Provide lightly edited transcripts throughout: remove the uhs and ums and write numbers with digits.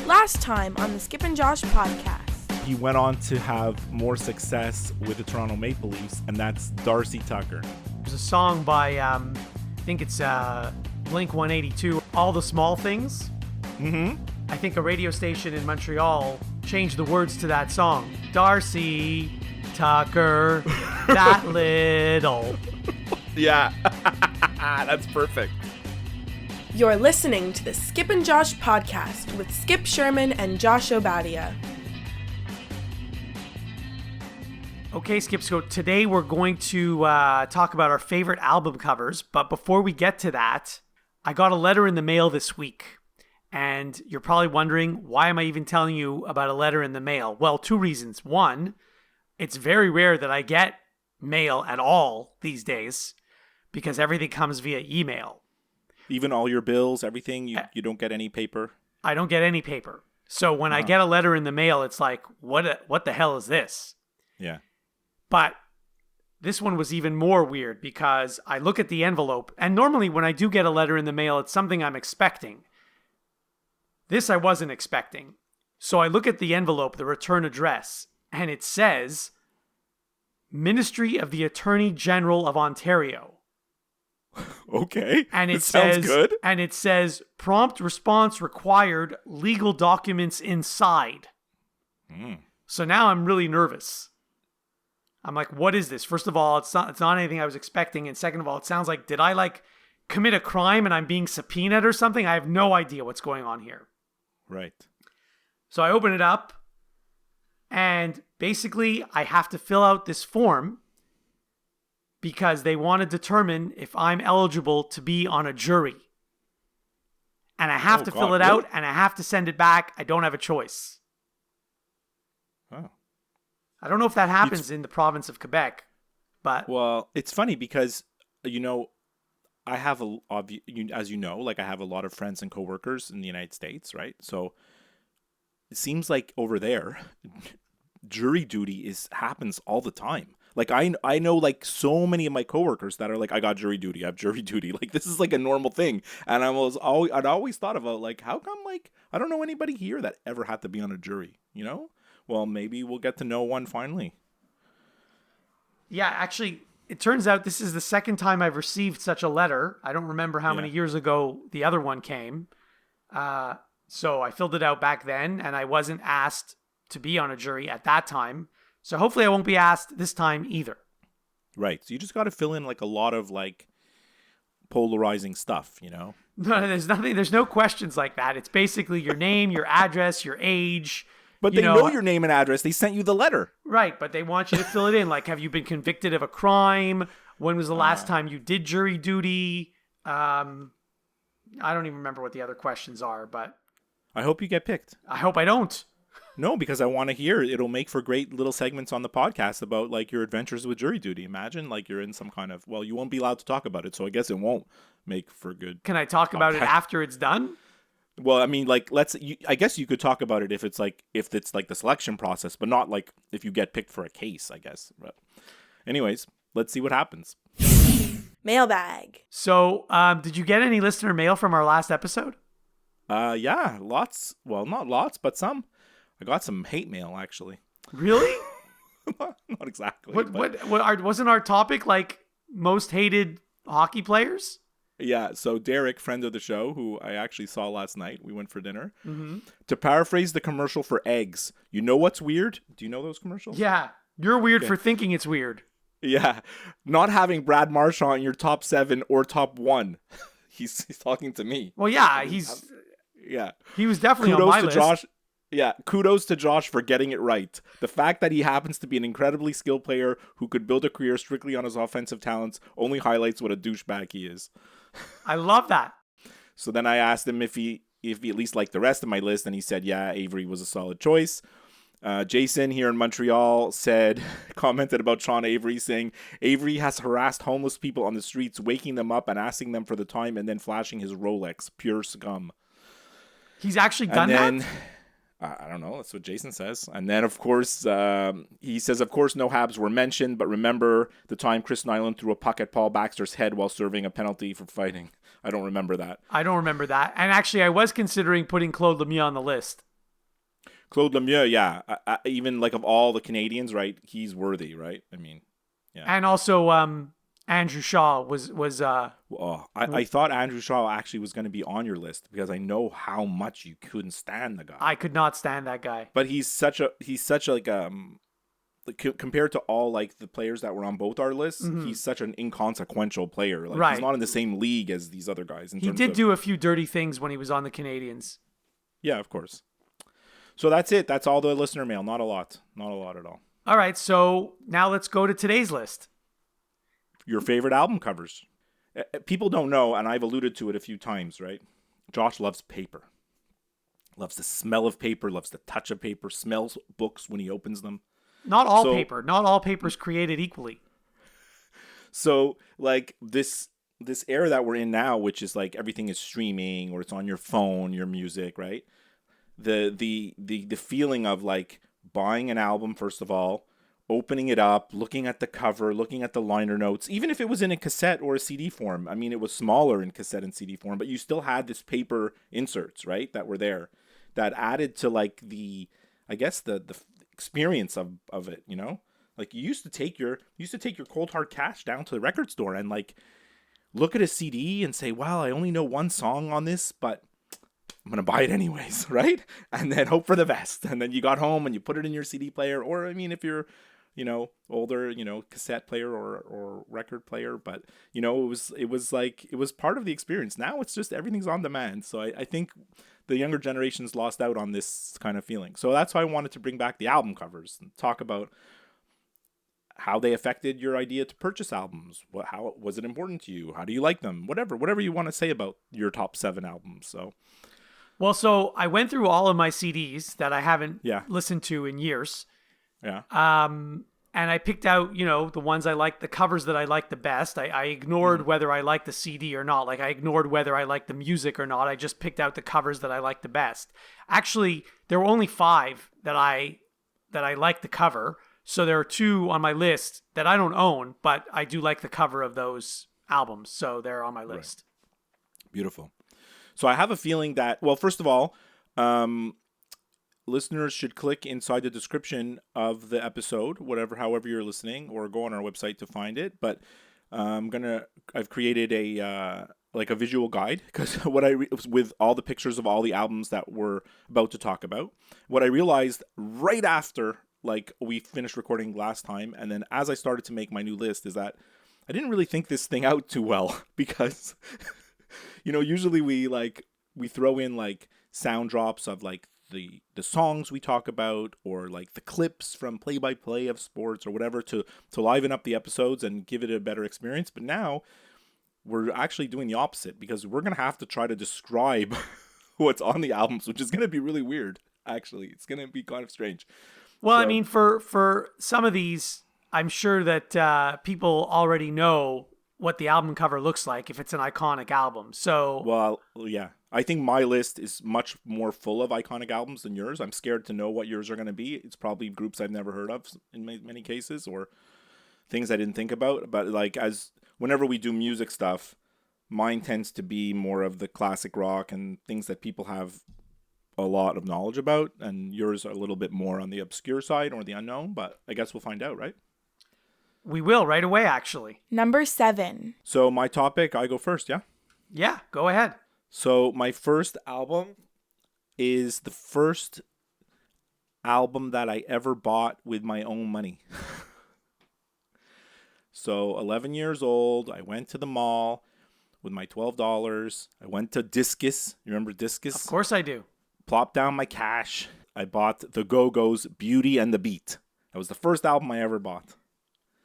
Last time on the Skip and Josh podcast. He went on to have more success with the Toronto Maple Leafs, and that's Darcy Tucker. There's a song by, I think it's Blink 182, All the Small Things. Mm-hmm. I think a radio station in Montreal changed the words to that song. Darcy Tucker, that little. Yeah, that's perfect. You're listening to the Skip and Josh podcast with Skip Sherman and Josh Obadia. Okay, Skip, so today we're going to talk about our favorite album covers, but before we get to that, I got a letter in the mail this week, and you're probably wondering, why am I even telling you about a letter in the mail? Well, two reasons. One, it's very rare that I get mail at all these days, because everything comes via email. Even all your bills, everything, you don't get any paper? I don't get any paper. So when I get a letter in the mail, it's like, what the hell is this? Yeah. But this one was even more weird because I look at the envelope, and normally when I do get a letter in the mail, it's something I'm expecting. This I wasn't expecting. So I look at the envelope, the return address, and it says, Ministry of the Attorney General of Ontario. Okay. And it sounds says, good. And it says, prompt response required, legal documents inside. So now I'm really nervous. I'm like, what is this? First of all, it's not anything I was expecting. And second of all, it sounds like, did I commit a crime and I'm being subpoenaed or something? I have no idea what's going on here. Right. So I open it up, and basically I have to fill out this form because they want to determine if I'm eligible to be on a jury. And I have to fill it out, and I have to send it back. I don't have a choice. Oh. I don't know if that happens in the province of Quebec, but... Well, it's funny because, I have, as you know, I have a lot of friends and coworkers in the United States, right? So it seems like over there, jury duty happens all the time. I know so many of my coworkers that are I got jury duty, I have jury duty. This is a normal thing. And I'd always thought about how come I don't know anybody here that ever had to be on a jury, Well, maybe we'll get to know one finally. Yeah, actually, it turns out this is the second time I've received such a letter. I don't remember how many years ago the other one came. So I filled it out back then, and I wasn't asked to be on a jury at that time. So hopefully I won't be asked this time either. Right. So you just got to fill in a lot of polarizing stuff, No, there's nothing. There's no questions like that. It's basically your name, your address, your age. But they know your name and address. They sent you the letter. Right, but they want you to fill it in. Have you been convicted of a crime? When was the last time you did jury duty? I don't even remember what the other questions are, but... I hope you get picked. I hope I don't. No, because I want to hear. It'll make for great little segments on the podcast about your adventures with jury duty. Imagine you're in some kind of... Well, you won't be allowed to talk about it, so I guess it won't make for good... Can I talk about it after it's done? Well, I mean, I guess you could talk about it if it's the selection process, but not if you get picked for a case, I guess. But anyways, let's see what happens. Mailbag. So, did you get any listener mail from our last episode? Yeah, lots. Well, not lots, but some. I got some hate mail, actually. Really? Not exactly. Wasn't our topic most hated hockey players? Yeah, so Derek, friend of the show, who I actually saw last night, we went for dinner. Mm-hmm. To paraphrase the commercial for eggs, you know what's weird? Do you know those commercials? Yeah, you're weird for thinking it's weird. Yeah, not having Brad Marchand in your top 7 or top 1. He's talking to me. Well, yeah, he was definitely on my list. Josh. Yeah, kudos to Josh for getting it right. The fact that he happens to be an incredibly skilled player who could build a career strictly on his offensive talents only highlights what a douchebag he is. I love that. So then I asked him if he at least liked the rest of my list, and he said, yeah, Avery was a solid choice. Jason here in Montreal commented about Sean Avery, saying, Avery has harassed homeless people on the streets, waking them up and asking them for the time and then flashing his Rolex. Pure scum. He's actually done that? I don't know. That's what Jason says. And then, of course, he says, of course, no Habs were mentioned, but remember the time Chris Nyland threw a puck at Paul Baxter's head while serving a penalty for fighting. I don't remember that. I don't remember that. And actually, I was considering putting Claude Lemieux on the list. Claude Lemieux, yeah. Even like of all the Canadians, right? He's worthy, right? I mean, yeah. And also Andrew Shaw was I thought Andrew Shaw actually was going to be on your list because I know how much you couldn't stand the guy. I could not stand that guy. But he's such like compared to all like the players that were on both our lists, he's such an inconsequential player. Like Right. he's not in the same league as these other guys. He did do a few dirty things when he was on the Canadians. Yeah, of course. So that's it. That's all the listener mail. Not a lot. Not a lot at all. All right, so now let's go to today's list. Your favorite album covers. People don't know, and I've alluded to it a few times, right? Josh loves paper. Loves the smell of paper, loves the touch of paper, smells books when he opens them. Not all paper. Not all paper is created equally. So, like, this era that we're in now, which is like everything is streaming or it's on your phone, your music, right? The feeling of like buying an album, first of all, opening it up, looking at the cover, looking at the liner notes, even if it was in a cassette or a CD form. I mean, it was smaller in cassette and CD form, but you still had this paper inserts, right? That were there that added to like the experience of it, you know? Like you used to take your cold hard cash down to the record store and like look at a CD and say, "Wow, I only know one song on this, but I'm going to buy it anyways," right? And then hope for the best. And then you got home and you put it in your CD player, or I mean if you're, you know, older, you know, cassette player or record player, but you know, it was part of the experience. Now it's just everything's on demand. So I think the younger generations lost out on this kind of feeling. So that's why I wanted to bring back the album covers and talk about how they affected your idea to purchase albums. How was it important to you? How do you like them? Whatever you want to say about your top 7 albums. So, well, so I went through all of my CDs that I haven't Yeah. listened to in years. Yeah. And I picked out, you know, the ones I liked, the covers that I liked the best. I ignored whether I liked the CD or not. Like I ignored whether I liked the music or not. I just picked out the covers that I liked the best. Actually, there were only 5 that I liked the cover. So there are 2 on my list that I don't own, but I do like the cover of those albums. So they're on my list. Right. Beautiful. So I have a feeling that, well, first of all, listeners should click inside the description of the episode, however you're listening, or go on our website to find it. But I've created a visual guide because with all the pictures of all the albums that we're about to talk about. What I realized right after like we finished recording last time, and then as I started to make my new list, is that I didn't really think this thing out too well because you know, usually we throw in like sound drops of like the songs we talk about, or like the clips from play-by-play of sports or whatever to liven up the episodes and give it a better experience. But now we're actually doing the opposite because we're going to have to try to describe what's on the albums, which is going to be really weird. Actually, it's going to be kind of strange. Well, I mean, for some of these, I'm sure that people already know what the album cover looks like if it's an iconic album. So, well, yeah, I think my list is much more full of iconic albums than yours. I'm scared to know what yours are going to be. It's probably groups I've never heard of in many cases, or things I didn't think about. But like whenever we do music stuff, mine tends to be more of the classic rock and things that people have a lot of knowledge about, and yours are a little bit more on the obscure side or the unknown. But I guess we'll find out, right? We will right away, actually. Number 7. So my topic, I go first, yeah? Yeah, go ahead. So my first album is the first album that I ever bought with my own money. So 11 years old, I went to the mall with my $12. I went to Discus. You remember Discus? Of course I do. Plopped down my cash. I bought the Go-Go's Beauty and the Beat. That was the first album I ever bought.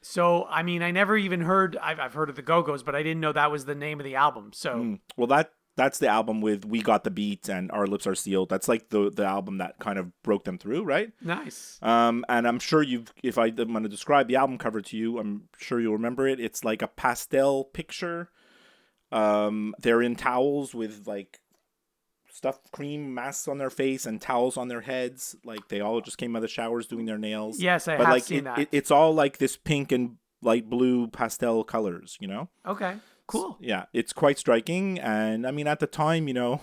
So, I mean, I never even heard, I've heard of the Go-Go's, but I didn't know that was the name of the album. So, Well, that's the album with We Got the Beat and Our Lips Are Sealed. That's like the album that kind of broke them through, right? Nice. And I'm sure if I'm going to describe the album cover to you, I'm sure you'll remember it. It's like a pastel picture. They're in towels with like stuffed cream masks on their face and towels on their heads. Like they all just came out of the showers doing their nails. Yes, I have seen that. It's all like this pink and light blue pastel colors, you know? Okay, cool. Yeah, it's quite striking. And I mean, at the time, you know,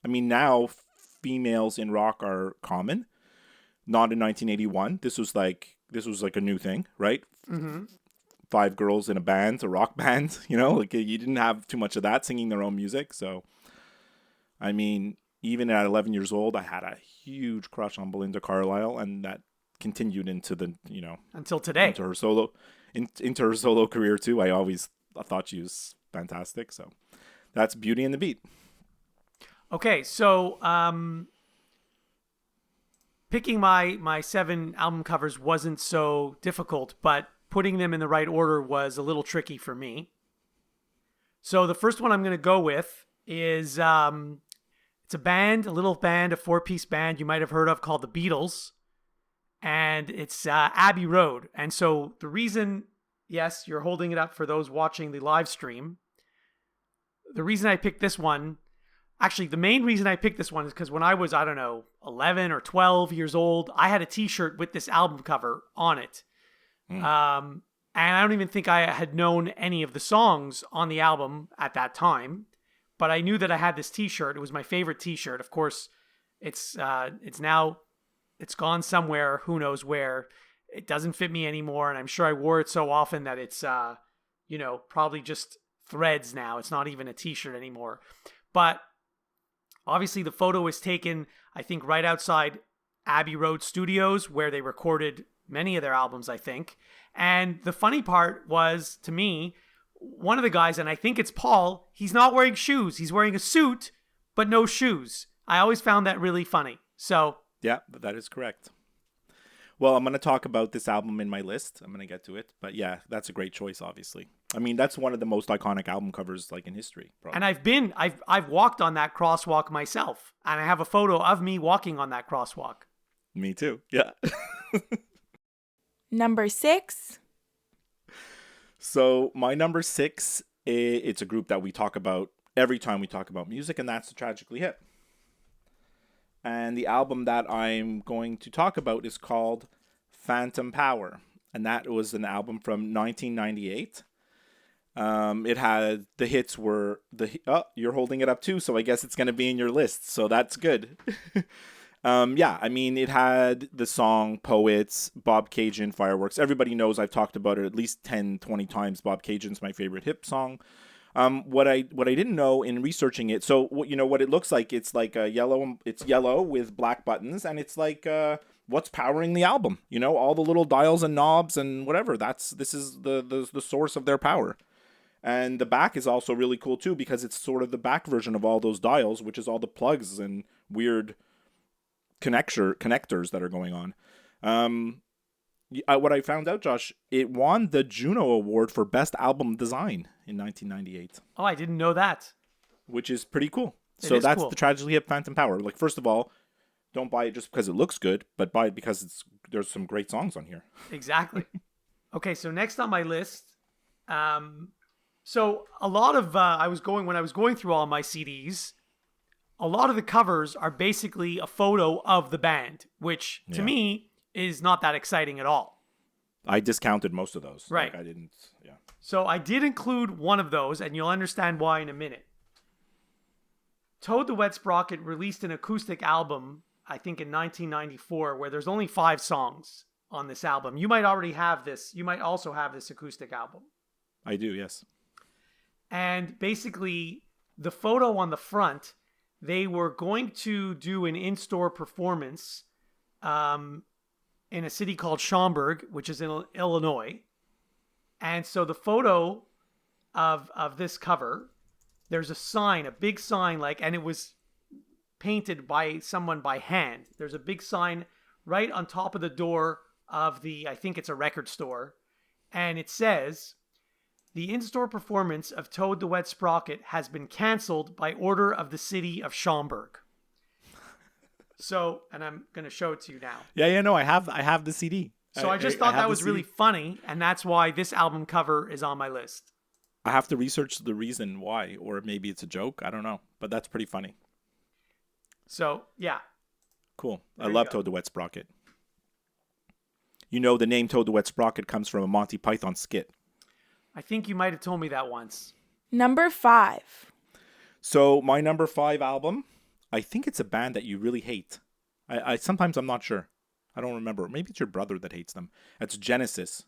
I mean, now females in rock are common. not in 1981. This was like a new thing, right? Mm-hmm. 5 girls in a band, a rock band, you know, like you didn't have too much of that singing their own music. So, I mean, even at 11 years old, I had a huge crush on Belinda Carlisle, and that continued into the, you know, until today, into her solo career too. I thought she was fantastic. So that's Beauty and the Beat. Okay, so picking my 7 album covers wasn't so difficult, but putting them in the right order was a little tricky for me. So the first one I'm going to go with is it's a little band, a 4-piece band you might have heard of called the Beatles, and it's Abbey Road. And so the reason, yes, you're holding it up for those watching the live stream. The reason I picked this one, actually, the main reason I picked this one is because when I was, 11 or 12 years old, I had a t-shirt with this album cover on it. And I don't even think I had known any of the songs on the album at that time, but I knew that I had this t-shirt. It was my favorite t-shirt. Of course, it's gone somewhere, who knows where. It doesn't fit me anymore, and I'm sure I wore it so often that it's, probably just threads now. It's not even a t-shirt anymore. But obviously the photo was taken, I think, right outside Abbey Road Studios, where they recorded many of their albums, I think. And the funny part was, to me, one of the guys, and I think it's Paul, he's not wearing shoes. He's wearing a suit, but no shoes. I always found that really funny. So yeah, that is correct. Well, I'm going to talk about this album in my list. I'm going to get to it. But yeah, that's a great choice, obviously. I mean, that's one of the most iconic album covers like in history. Probably. And I've walked on that crosswalk myself. And I have a photo of me walking on that crosswalk. Me too. Yeah. Number 6. So my number 6, it's a group that we talk about every time we talk about music, and that's the Tragically Hip. And the album that I'm going to talk about is called Phantom Power. And that was an album from 1998. It had, the hits were, you're holding it up too, so I guess it's going to be in your list. So that's good. Yeah, I mean, it had the song Poets, Bob Cajun, Fireworks. Everybody knows I've talked about it at least 10, 20 times. Bob Cajun's my favorite hip song. What I didn't know in researching it, so what it looks like, it's like it's yellow with black buttons, and it's like what's powering the album, all the little dials and knobs and whatever. This is the source of their power. And the back is also really cool too, because it's sort of the back version of all those dials, which is all the plugs and weird connectors that are going on. What I found out, Josh, it won the Juno Award for Best Album Design in 1998. Oh, I didn't know that. Which is pretty cool. So that's cool. The Tragically Hip Phantom Power. Like, first of all, don't buy it just because it looks good, but buy it because there's some great songs on here. Exactly. Okay, so next on my list, so a lot of when I was going through all my CDs, a lot of the covers are basically a photo of the band, which to me is not that exciting at all. I discounted most of those. Right. Like I didn't, yeah. So I did include one of those, and you'll understand why in a minute. Toad the Wet Sprocket released an acoustic album, I think in 1994, where there's only 5 songs on this album. You might already have this. You might also have this acoustic album. I do, yes. And basically, the photo on the front, they were going to do an in-store performance in a city called Schaumburg, which is in Illinois. And so the photo of this cover, there's a sign, a big sign, and it was painted by someone by hand. There's a big sign right on top of the door of I think it's a record store. And it says, "The in-store performance of Toad the Wet Sprocket has been canceled by order of the city of Schaumburg." So, and I'm going to show it to you now. Yeah, no, I have the CD. So I just thought that was really funny, and that's why this album cover is on my list. I have to research the reason why, or maybe it's a joke. I don't know, but that's pretty funny. So, yeah. Cool. I love Toad the Wet Sprocket. The name Toad the Wet Sprocket comes from a Monty Python skit. I think you might have told me that once. Number 5. So my number 5 album, I think it's a band that you really hate. I sometimes I'm not sure. I don't remember. Maybe it's your brother that hates them. It's Genesis.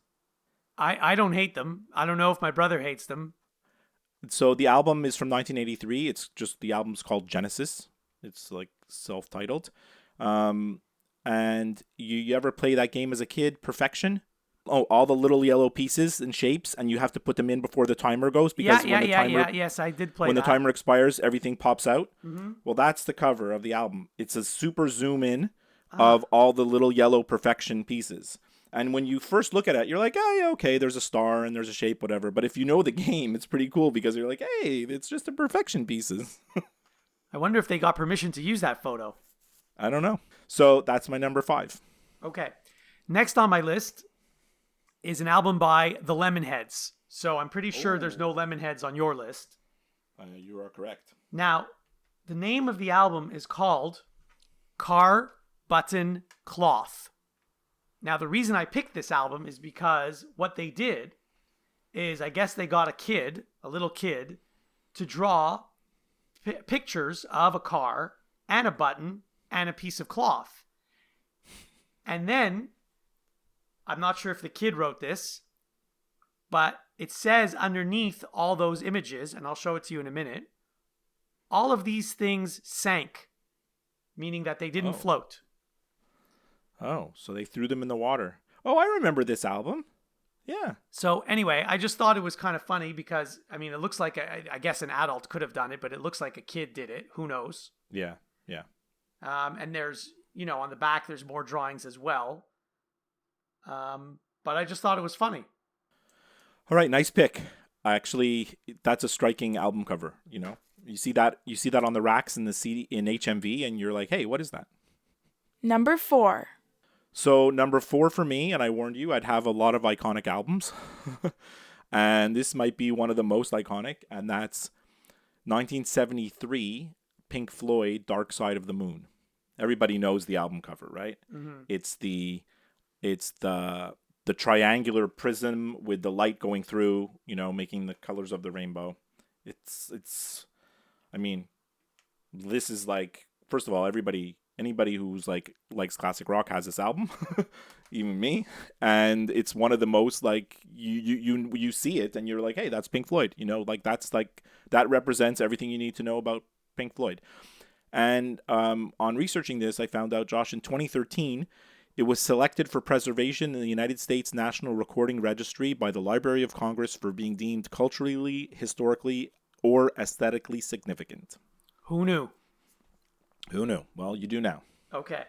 I don't hate them. I don't know if my brother hates them. So the album is from 1983. It's just the album's called Genesis. It's like self-titled. And you ever play that game as a kid, Perfection? Oh, all the little yellow pieces and shapes, and you have to put them in before the timer goes because Yes, I did play when that. the timer expires, everything pops out. Mm-hmm. Well, that's the cover of the album. It's a super zoom in of all the little yellow Perfection pieces. And when you first look at it, you're like, oh, yeah, okay, there's a star and there's a shape, whatever. But if you know the game, it's pretty cool because you're like, hey, it's just the Perfection pieces. I wonder if they got permission to use that photo. I don't know. So that's my number 5. Okay. Next on my list is an album by the Lemonheads. So I'm pretty sure there's no Lemonheads on your list. You are correct. Now, the name of the album is called Car Button Cloth. Now, the reason I picked this album is because what they did is I guess they got a little kid, to draw pictures of a car and a button and a piece of cloth. And then, I'm not sure if the kid wrote this, but it says underneath all those images, and I'll show it to you in a minute, all of these things sank, meaning that they didn't float. Oh, so they threw them in the water. Oh, I remember this album. Yeah. So anyway, I just thought it was kind of funny because, I mean, it looks like, I guess an adult could have done it, but it looks like a kid did it. Who knows? Yeah. And there's, on the back, there's more drawings as well. But I just thought it was funny. All right, nice pick. Actually, that's a striking album cover. You see that on the racks in the CD in HMV, and you're like, hey, what is that? Number 4. So number 4 for me, and I warned you, I'd have a lot of iconic albums. And this might be one of the most iconic, and that's 1973, Pink Floyd, Dark Side of the Moon. Everybody knows the album cover, right? Mm-hmm. It's the triangular prism with the light going through, making the colors of the rainbow. It's I mean, this is like, first of all, anybody who's likes classic rock has this album, even me, and it's one of the most you see it and you're like, hey, that's Pink Floyd, that represents everything you need to know about Pink Floyd. And on researching this, I found out, Josh, in 2013, it was selected for preservation in the United States National Recording Registry by the Library of Congress for being deemed culturally, historically, or aesthetically significant. Who knew? Well, you do now. Okay.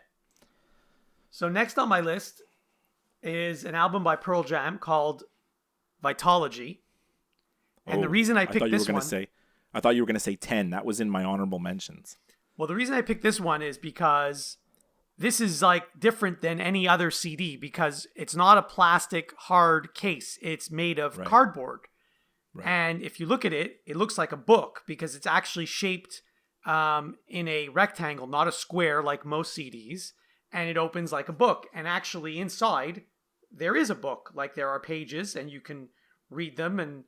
So next on my list is an album by Pearl Jam called Vitology. And the reason I picked this one... I thought you were going to say 10. That was in my honorable mentions. Well, the reason I picked this one is because this is different than any other CD because it's not a plastic hard case. It's made of cardboard. Right. And if you look at it, it looks like a book because it's actually shaped in a rectangle, not a square like most CDs. And it opens like a book. And actually inside, there is a book. There are pages and you can read them. And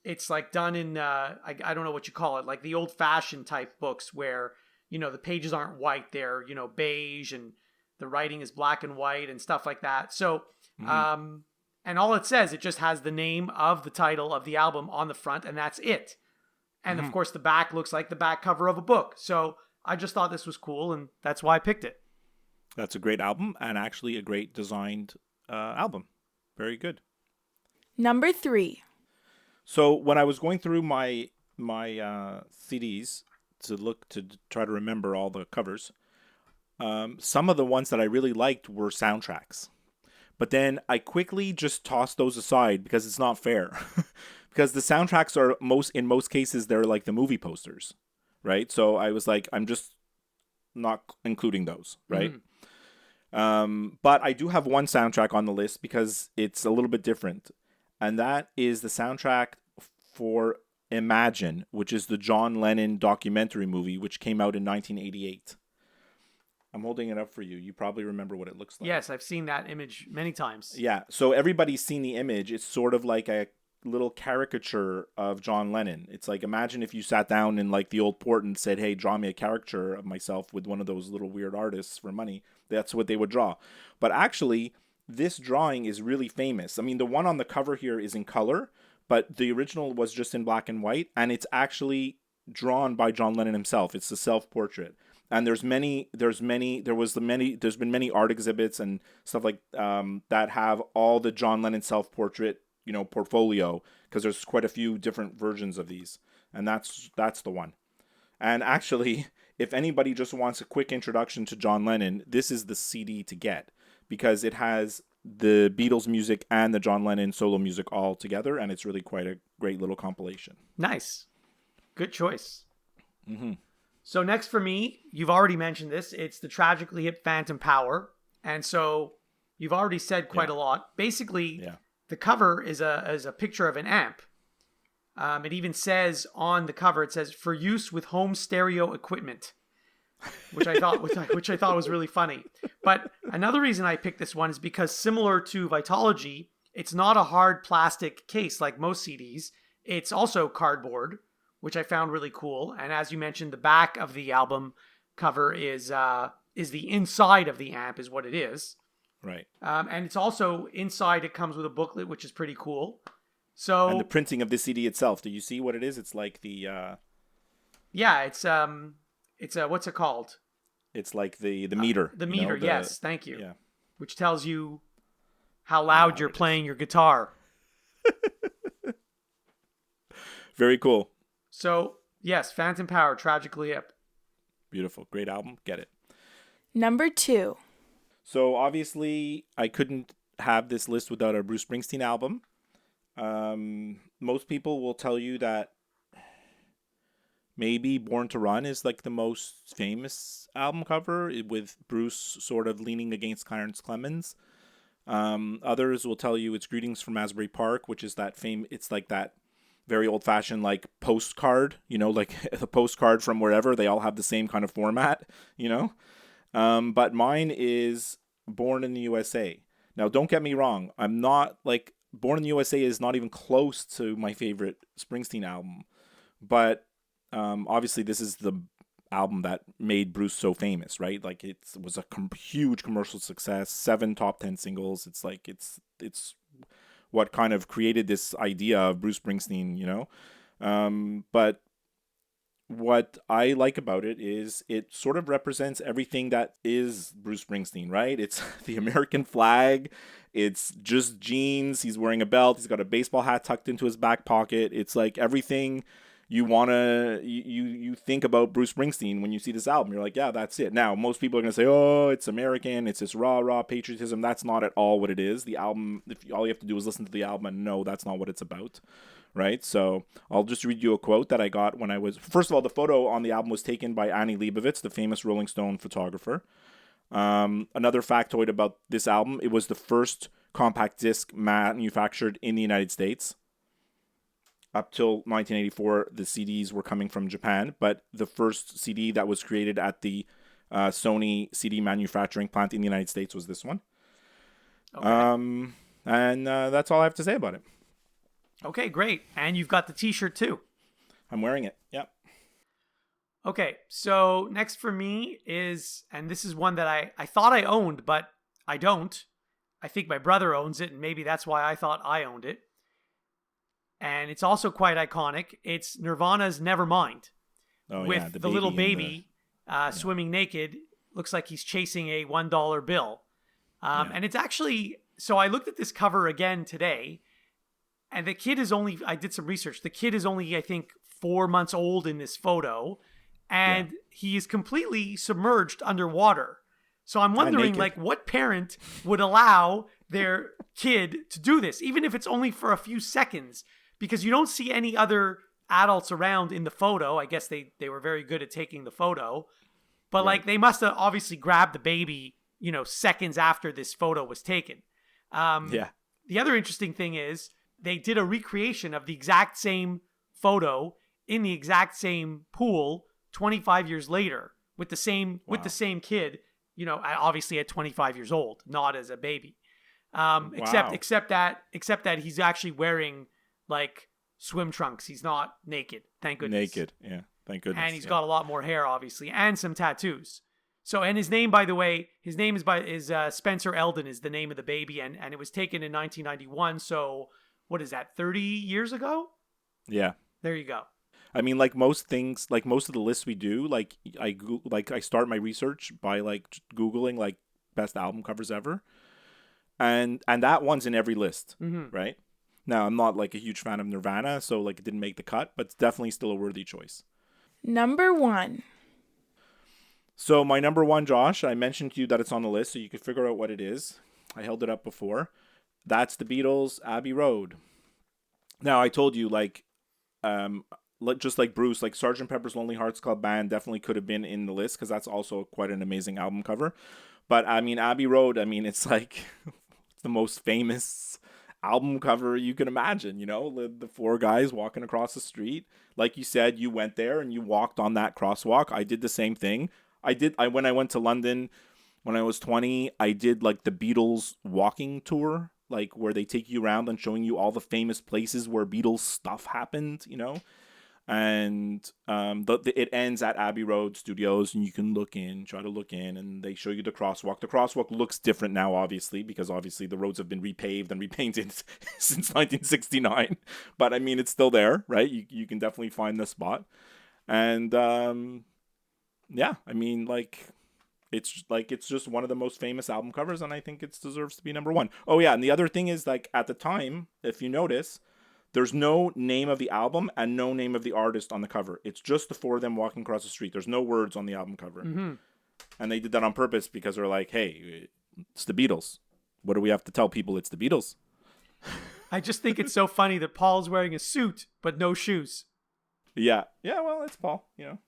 it's done in, I don't know what you call it, the old-fashioned type books where, the pages aren't white. They're, beige and the writing is black and white and stuff like that. So, and all it says, it just has the name of the title of the album on the front, and that's it. And of course, the back looks like the back cover of a book. So I just thought this was cool, and that's why I picked it. That's a great album, and actually a great designed album. Very good. Number 3. So when I was going through my CDs to try to remember all the covers, some of the ones that I really liked were soundtracks. But then I quickly just tossed those aside because it's not fair. Because the soundtracks are in most cases, they're like the movie posters, right? So I was like, I'm just not including those, right? But I do have one soundtrack on the list because it's a little bit different. And that is the soundtrack for Imagine, which is the John Lennon documentary movie, which came out in 1988. I'm holding it up for you. You probably remember what it looks like. Yes, I've seen that image many times. Yeah, so everybody's seen the image. It's sort of like a little caricature of John Lennon. It's like, imagine if you sat down in like the old port and said, hey, draw me a caricature of myself with one of those little weird artists for money. That's what they would draw. But actually, this drawing is really famous. I mean, the one on the cover here is in color, but the original was just in black and white, and it's actually drawn by John Lennon himself. It's a self-portrait. And there's been many art exhibits and stuff like that have all the John Lennon self-portrait, portfolio, because there's quite a few different versions of these, and that's the one. And actually, if anybody just wants a quick introduction to John Lennon, this is the CD to get, because it has the Beatles music and the John Lennon solo music all together, and it's really quite a great little compilation. Nice. Good choice. Mm-hmm. So next for me, you've already mentioned this. It's the Tragically Hip Phantom Power. And so you've already said quite a lot. Basically, the cover is a picture of an amp. It even says on the cover, it says, for use with home stereo equipment, which I thought was really funny. But another reason I picked this one is because, similar to Vitology, it's not a hard plastic case like most CDs. It's also cardboard, which I found really cool. And as you mentioned, the back of the album cover is the inside of the amp, is what it is. Right. And it's also inside. It comes with a booklet, which is pretty cool. So, and the printing of the CD itself. Do you see what it is? It's like the. Yeah, it's what's it called? It's like the meter. The meter. Yes, thank you. Yeah. Which tells you how loud you're playing your guitar. Very cool. So, yes, Phantom Power, Tragically Hip. Beautiful. Great album. Get it. Number 2. So, obviously, I couldn't have this list without a Bruce Springsteen album. Most people will tell you that maybe Born to Run is like the most famous album cover, with Bruce sort of leaning against Clarence Clemens. Others will tell you it's Greetings from Asbury Park, which is it's like that very old-fashioned like postcard, like the postcard from wherever. They all have the same kind of format, but mine is Born in the USA. Now, don't get me wrong, I'm not like, Born in the USA is not even close to my favorite Springsteen album, but obviously this is the album that made Bruce so famous, right? Like, it was a huge commercial success, 7 top 10 singles. It's like it's what kind of created this idea of Bruce Springsteen, but what I like about it is it sort of represents everything that is Bruce Springsteen, right? It's the American flag. It's just jeans. He's wearing a belt. He's got a baseball hat tucked into his back pocket. It's like everything you think about Bruce Springsteen when you see this album. You're like, yeah, that's it. Now, most people are going to say, oh, it's American. It's this rah patriotism. That's not at all what it is. The album, all you have to do is listen to the album and know that's not what it's about. Right? So I'll just read you a quote that I got when I was... First of all, the photo on the album was taken by Annie Leibovitz, the famous Rolling Stone photographer. Another factoid about this album, it was the first compact disc manufactured in the United States. Up till 1984, the CDs were coming from Japan, but the first CD that was created at the Sony CD manufacturing plant in the United States was this one. Okay. And that's all I have to say about it. Okay, great. And you've got the t-shirt too. I'm wearing it. Yep. Okay, so next for me is, and this is one that I thought I owned, but I don't. I think my brother owns it, and maybe that's why I thought I owned it. And it's also quite iconic. It's Nirvana's Nevermind. Oh, with yeah, the little baby swimming naked. Looks like he's chasing a $1 bill. And it's actually, so I looked at this cover again today, and the kid is only, I did some research. The kid is only, I think, 4 months old in this photo, and he is completely submerged underwater. So I'm wondering, like, what parent would allow their kid to do this, even if it's only for a few seconds, because you don't see any other adults around in the photo. I guess they were very good at taking the photo, but like they must have obviously grabbed the baby, seconds after this photo was taken. The other interesting thing is they did a recreation of the exact same photo in the exact same pool 25 years later with the same kid, obviously at 25 years old, not as a baby. Except that he's actually wearing like swim trunks. He's not naked, thank goodness. Naked, yeah, thank goodness. And he's got a lot more hair, obviously, and some tattoos. So, and his name, by the way, his name is Spencer Eldon is the name of the baby, and it was taken in 1991. So, what is that? 30 years ago? Yeah. There you go. I mean, like most things, like most of the lists we do, like I start my research by like Googling like best album covers ever, and that one's in every list, right? Now, I'm not like a huge fan of Nirvana, so like it didn't make the cut, but it's definitely still a worthy choice. Number 1. So my number 1, Josh, I mentioned to you that it's on the list, so you can figure out what it is. I held it up before. That's the Beatles' Abbey Road. Now, I told you, like, just like Bruce, like Sgt. Pepper's Lonely Hearts Club Band definitely could have been in the list because that's also quite an amazing album cover. But, I mean, Abbey Road, I mean, it's like the most famous album cover you can imagine, you know, the 4 guys walking across the street. Like you said, you went there and you walked on that crosswalk. I did the same thing. When I went to London when I was 20, I did like the Beatles walking tour, like where they take you around and showing you all the famous places where Beatles stuff happened, you know. And it ends at Abbey Road Studios, and you can try to look in, and they show you the crosswalk. The crosswalk looks different now, obviously, because obviously the roads have been repaved and repainted since 1969. But I mean, it's still there, right? You can definitely find the spot. And yeah, I mean, it's just one of the most famous album covers, and I think it deserves to be number 1. Oh yeah, and the other thing is, like, at the time, if you notice, there's no name of the album and no name of the artist on the cover. It's just the 4 of them walking across the street. There's no words on the album cover. Mm-hmm. And they did that on purpose because they're like, hey, it's the Beatles. What do we have to tell people? It's the Beatles. I just think it's so funny that Paul's wearing a suit but no shoes. Yeah. Yeah, well, it's Paul, you know.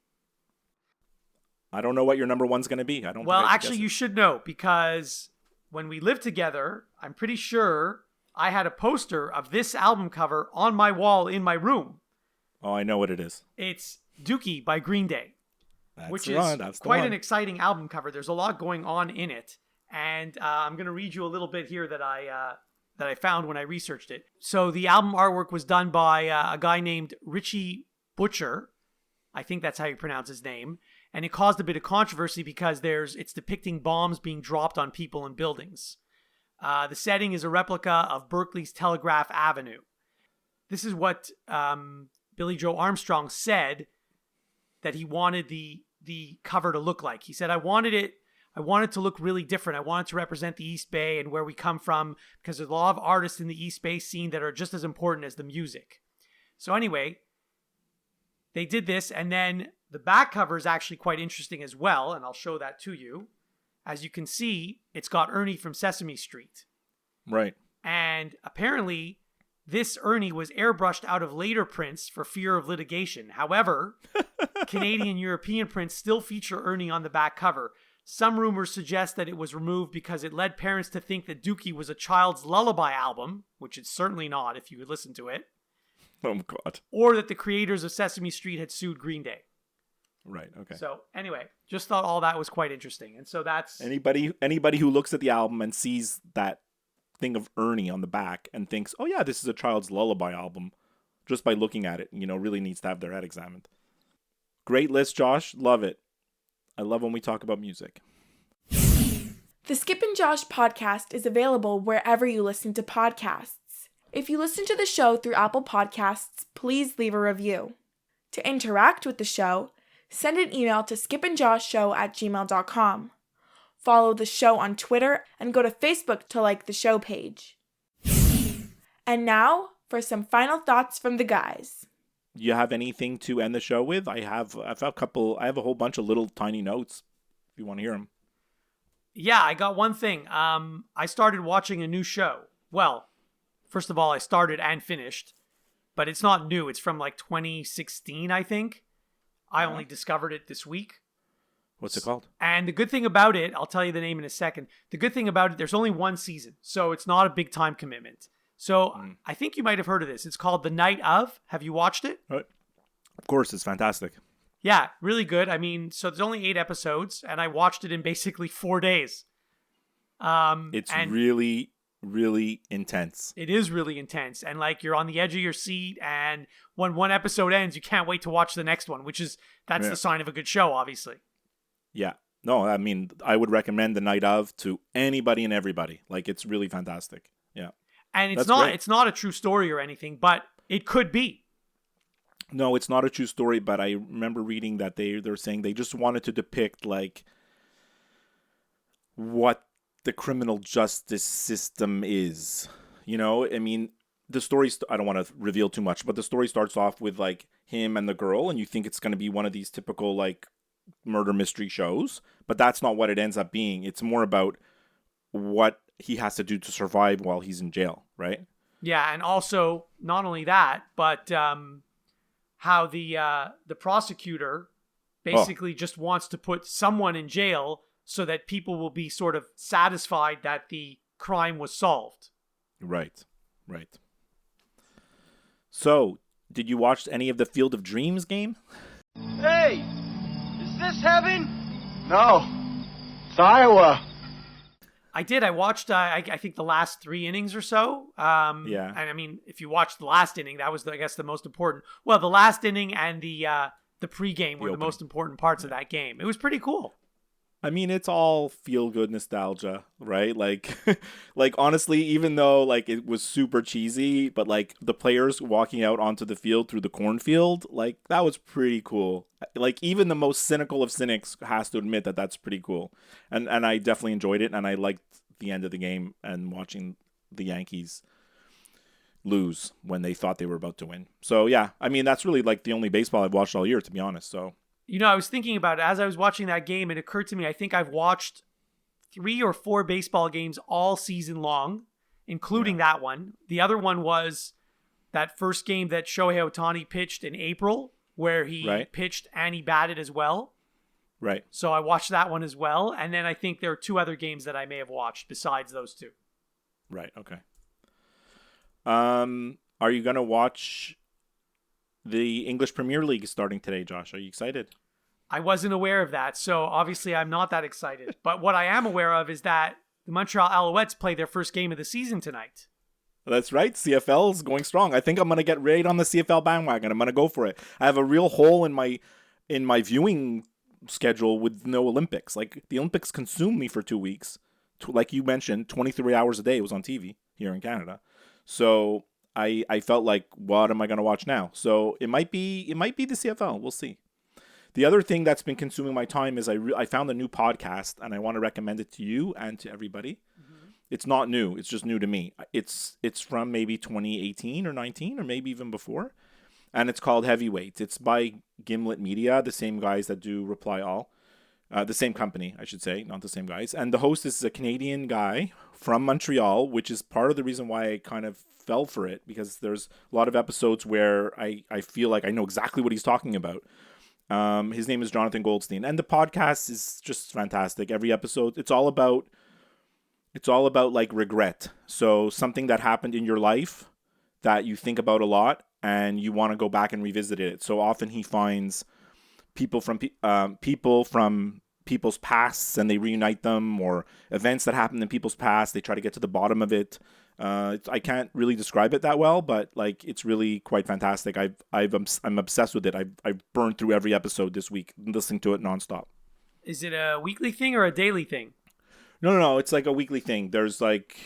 I don't know what your number 1's going to be. Well, actually, you should know, because when we lived together, I'm pretty sure I had a poster of this album cover on my wall in my room. Oh, I know what it is. It's Dookie by Green Day, which is That's quite an exciting album cover. There's a lot going on in it. And I'm going to read you a little bit here that I found when I researched it. So the album artwork was done by a guy named Richie Butcher. I think that's how you pronounce his name. And it caused a bit of controversy because it's depicting bombs being dropped on people and buildings. The setting is a replica of Berkeley's Telegraph Avenue. This is what Billy Joe Armstrong said that he wanted the cover to look like. He said, I wanted it to look really different. I wanted to represent the East Bay and where we come from, because there's a lot of artists in the East Bay scene that are just as important as the music. So anyway, they did this, and then the back cover is actually quite interesting as well, and I'll show that to you. As you can see, it's got Ernie from Sesame Street. Right. And apparently, this Ernie was airbrushed out of later prints for fear of litigation. However, Canadian European prints still feature Ernie on the back cover. Some rumors suggest that it was removed because it led parents to think that Dookie was a child's lullaby album, which it's certainly not if you would listen to it. Oh, God. Or that the creators of Sesame Street had sued Green Day. Right, okay. So anyway, just thought all that was quite interesting. And so that's... Anybody who looks at the album and sees that thing of Ernie on the back and thinks, oh yeah, this is a child's lullaby album, just by looking at it, you know, really needs to have their head examined. Great list, Josh. Love it. I love when we talk about music. The Skip and Josh podcast is available wherever you listen to podcasts. If you listen to the show through Apple Podcasts, please leave a review. To interact with the show, send an email to skipandjoshshow@gmail.com. Follow the show on Twitter and go to Facebook to like the show page. And now for some final thoughts from the guys. You have anything to end the show with? I have a whole bunch of little tiny notes if you want to hear them. Yeah, I got one thing. I started watching a new show. Well, first of all, I started and finished, but it's not new. It's from like 2016, I think. I only discovered it this week. What's it called? And the good thing about it, I'll tell you the name in a second. The good thing about it, there's only one season, so it's not a big time commitment. So I think you might have heard of this. It's called The Night Of. Have you watched it? Of course, it's fantastic. Yeah, really good. I mean, so there's only 8 episodes, and I watched it in basically 4 days. It's really, really intense. It is really intense. And like you're on the edge of your seat. And when one episode ends, you can't wait to watch the next one, that's the sign of a good show, obviously. Yeah. No, I mean, I would recommend The Night Of to anybody and everybody. Like, it's really fantastic. Yeah. And it's not a true story or anything, but it could be. No, it's not a true story, but I remember reading that they're saying they just wanted to depict, like, what the criminal justice system is. You know, I mean, the story, I don't want to reveal too much, but the story starts off with, like, him and the girl, and you think it's going to be one of these typical, like, murder mystery shows, but that's not what it ends up being. It's more about what he has to do to survive while he's in jail, right? Yeah, and also, not only that, but how the prosecutor basically just wants to put someone in jail so that people will be sort of satisfied that the crime was solved. Right. So, did you watch any of the Field of Dreams game? Hey, is this heaven? No, it's Iowa. I did. I watched, I think, the last 3 innings or so. Yeah. And I mean, if you watched the last inning, that was, I guess, the most important. Well, the last inning and the pregame were the most important parts of that game. It was pretty cool. I mean, it's all feel-good nostalgia, right? Like, like honestly, even though like it was super cheesy, but like the players walking out onto the field through the cornfield, like that was pretty cool. Like even the most cynical of cynics has to admit that that's pretty cool. And I definitely enjoyed it, and I liked the end of the game and watching the Yankees lose when they thought they were about to win. So yeah, I mean that's really like the only baseball I've watched all year, to be honest. So. You know, I was thinking about it as I was watching that game. It occurred to me, I think I've watched 3 or 4 baseball games all season long, including that one. The other one was that first game that Shohei Ohtani pitched in April, where he pitched and he batted as well. Right. So I watched that one as well. And then I think there are 2 other games that I may have watched besides those 2. Right. Okay. Are you going to watch the English Premier League starting today, Josh? Are you excited? I wasn't aware of that, so obviously I'm not that excited. But what I am aware of is that the Montreal Alouettes play their first game of the season tonight. That's right. CFL is going strong. I think I'm going to get right on the CFL bandwagon. I'm going to go for it. I have a real hole in my viewing schedule with no Olympics. Like the Olympics consumed me for 2 weeks. Like you mentioned, 23 hours a day was on TV here in Canada. So I felt like, what am I going to watch now? So it might be the CFL. We'll see. The other thing that's been consuming my time is I found a new podcast, and I want to recommend it to you and to everybody. Mm-hmm. It's not new. It's just new to me. It's from maybe 2018 or 19 or maybe even before. And it's called Heavyweight. It's by Gimlet Media, the same guys that do Reply All. The same company, I should say, not the same guys. And the host is a Canadian guy from Montreal, which is part of the reason why I kind of fell for it, because there's a lot of episodes where I feel like I know exactly what he's talking about. His name is Jonathan Goldstein, and the podcast is just fantastic. Every episode, it's all about like regret. So something that happened in your life that you think about a lot and you want to go back and revisit it. So often he finds people from people's pasts and they reunite them, or events that happened in people's past. They try to get to the bottom of it. I can't really describe it that well, but like it's really quite fantastic. I'm obsessed with it. I've burned through every episode this week, listening to it nonstop. Is it a weekly thing or a daily thing? No. It's like a weekly thing. There's like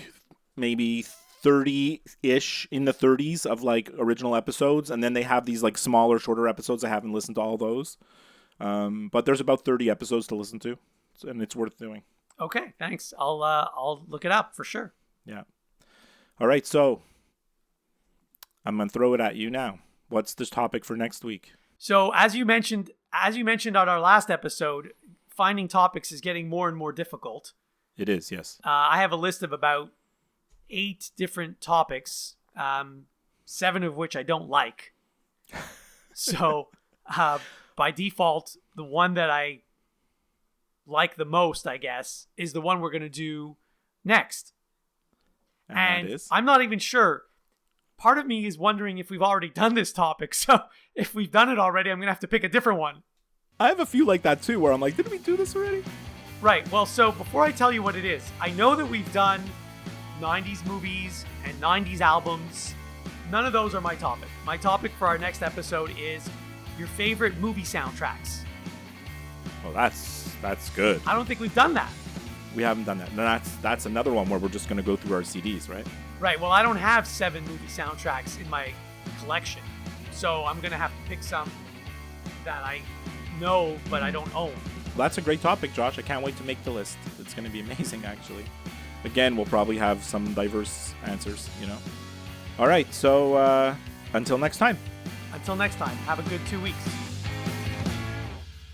maybe 30-ish in the 30s of like original episodes, and then they have these like smaller, shorter episodes. I haven't listened to all those, but there's about 30 episodes to listen to, and it's worth doing. Okay, thanks. I'll look it up for sure. Yeah. All right, so I'm going to throw it at you now. What's this topic for next week? So as you mentioned on our last episode, finding topics is getting more and more difficult. It is, yes. I have a list of about 8 different topics, 7 of which I don't like. So by default, the one that I like the most, I guess, is the one we're going to do next. And I'm not even sure. Part of me is wondering if we've already done this topic. So if we've done it already, I'm going to have to pick a different one. I have a few like that too, where I'm like, did we do this already? Right. Well, so before I tell you what it is, I know that we've done 90s movies and 90s albums. None of those are my topic. My topic for our next episode is your favorite movie soundtracks. Well, that's good. I don't think we've done that. We haven't done that. And that's another one where we're just going to go through our CDs, right? Right. Well, I don't have 7 movie soundtracks in my collection. So I'm going to have to pick some that I know but I don't own. Well, that's a great topic, Josh. I can't wait to make the list. It's going to be amazing, actually. Again, we'll probably have some diverse answers, you know. All right. So until next time. Until next time, have a good 2 weeks.